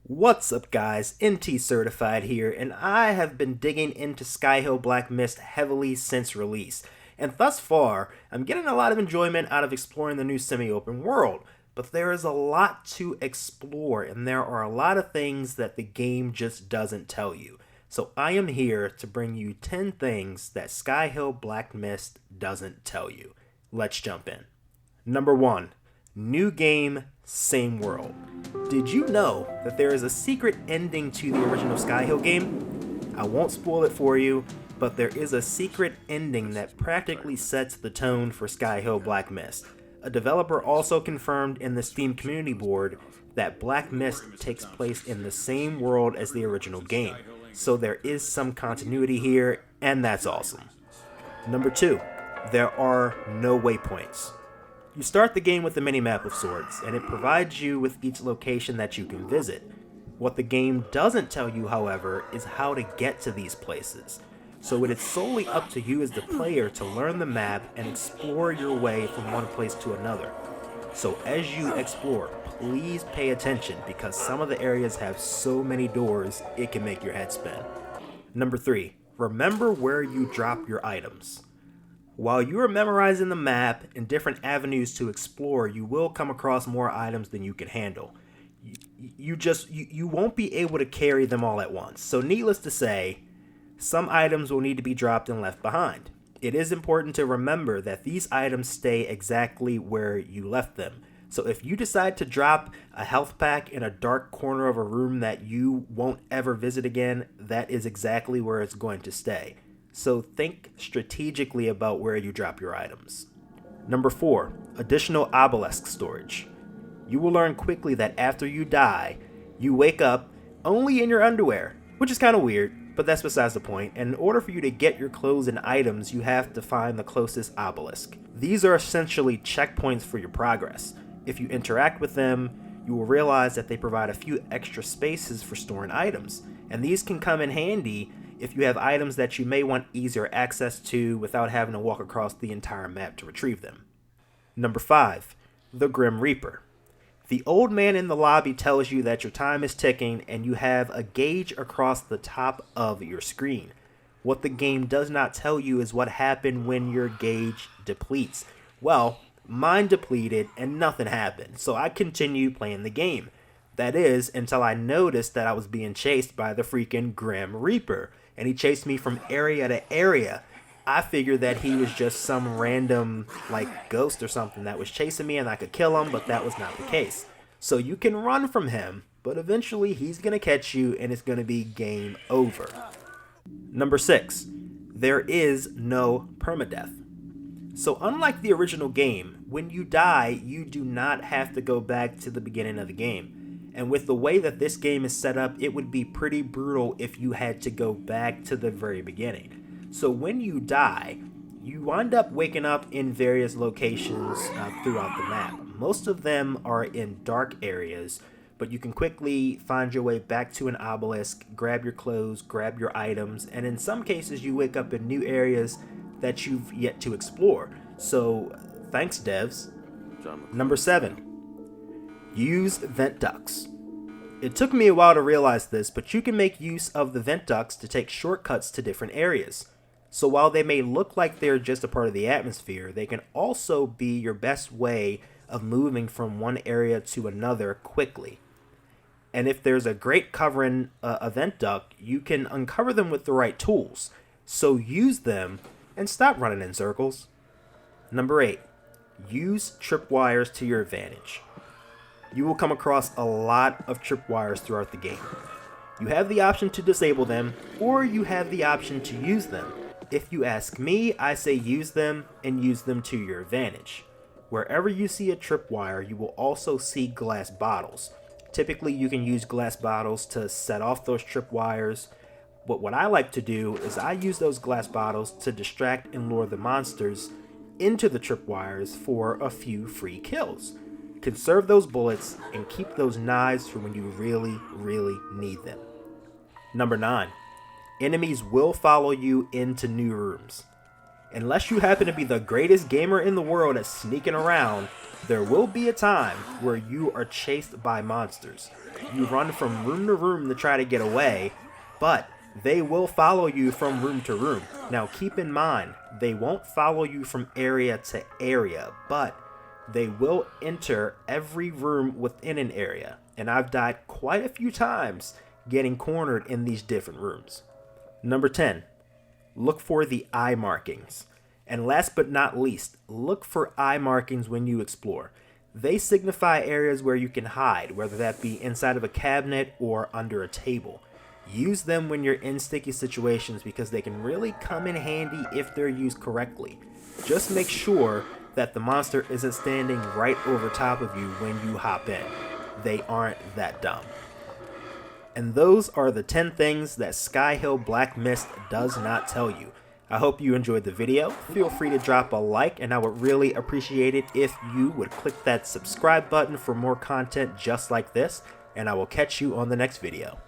What's up, guys? NT Certified here, and I have been digging into Skyhill Black Mist heavily since release. And thus far, I'm getting a lot of enjoyment out of exploring the new semi-open world. But there is a lot to explore, and there are a lot of things that the game just doesn't tell you. So I am here to bring you 10 things that Skyhill Black Mist doesn't tell you. Let's jump in. Number 1. New game, same world. Did you know that there is a secret ending to the original Skyhill game? I won't spoil it for you, but there is a secret ending that practically sets the tone for Skyhill Black Mist. A developer also confirmed in the Steam community board that Black Mist takes place in the same world as the original game, so there is some continuity here, and that's awesome. Number 2, there are no waypoints. You start the game with a minimap of sorts, and it provides you with each location that you can visit. What the game doesn't tell you, however, is how to get to these places. So it is solely up to you as the player to learn the map and explore your way from one place to another. So as you explore, please pay attention because some of the areas have so many doors, it can make your head spin. Number 3, remember where you drop your items. While you are memorizing the map and different avenues to explore, you will come across more items than you can handle. You won't be able to carry them all at once. So needless to say, some items will need to be dropped and left behind. It is important to remember that these items stay exactly where you left them. So if you decide to drop a health pack in a dark corner of a room that you won't ever visit again, that is exactly where it's going to stay. So think strategically about where you drop your items. Number 4, additional obelisk storage. You will learn quickly that after you die, you wake up only in your underwear, which is kind of weird, but that's besides the point. And in order for you to get your clothes and items, you have to find the closest obelisk. These are essentially checkpoints for your progress. If you interact with them, you will realize that they provide a few extra spaces for storing items, and these can come in handy if you have items that you may want easier access to without having to walk across the entire map to retrieve them. Number 5, the Grim Reaper. The old man in the lobby tells you that your time is ticking and you have a gauge across the top of your screen. What the game does not tell you is what happened when your gauge depletes. Well, mine depleted and nothing happened, so I continued playing the game. That is, until I noticed that I was being chased by the freaking Grim Reaper, and he chased me from area to area. I figured that he was just some random, ghost or something that was chasing me and I could kill him, but that was not the case. So you can run from him, but eventually he's going to catch you and it's going to be game over. Number 6, there is no permadeath. So unlike the original game, when you die, you do not have to go back to the beginning of the game. And with the way that this game is set up, it would be pretty brutal if you had to go back to the very beginning. So when you die, you wind up waking up in various locations throughout the map. Most of them are in dark areas, but you can quickly find your way back to an obelisk, grab your clothes, grab your items, and in some cases you wake up in new areas that you've yet to explore. So thanks, devs. Number 7, use vent ducts. It took me a while to realize this, but you can make use of the vent ducts to take shortcuts to different areas. So while they may look like they're just a part of the atmosphere, they can also be your best way of moving from one area to another quickly. And if there's a great covering a vent duct, you can uncover them with the right tools. So use them and stop running in circles. Number 8, use tripwires to your advantage. You will come across a lot of tripwires throughout the game. You have the option to disable them, or you have the option to use them. If you ask me, I say use them and use them to your advantage. Wherever you see a tripwire, you will also see glass bottles. Typically, you can use glass bottles to set off those tripwires, but what I like to do is I use those glass bottles to distract and lure the monsters into the tripwires for a few free kills. Conserve those bullets and keep those knives for when you really, really need them. Number 9, enemies will follow you into new rooms. Unless you happen to be the greatest gamer in the world at sneaking around, There will be a time where you are chased by monsters. You run from room to room to try to get away, but they will follow you from room to room. Now keep in mind, they won't follow you from area to area, but they will enter every room within an area. And I've died quite a few times getting cornered in these different rooms. Number 10, look for the eye markings. And last but not least, look for eye markings when you explore. They signify areas where you can hide, whether that be inside of a cabinet or under a table. Use them when you're in sticky situations because they can really come in handy if they're used correctly. Just make sure that the monster isn't standing right over top of you when you hop in. They aren't that dumb. And those are the 10 things that Sky-Hill Black Mist does not tell you. I hope you enjoyed the video. Feel free to drop a like, and I would really appreciate it if you would click that subscribe button for more content just like this, and I will catch you on the next video.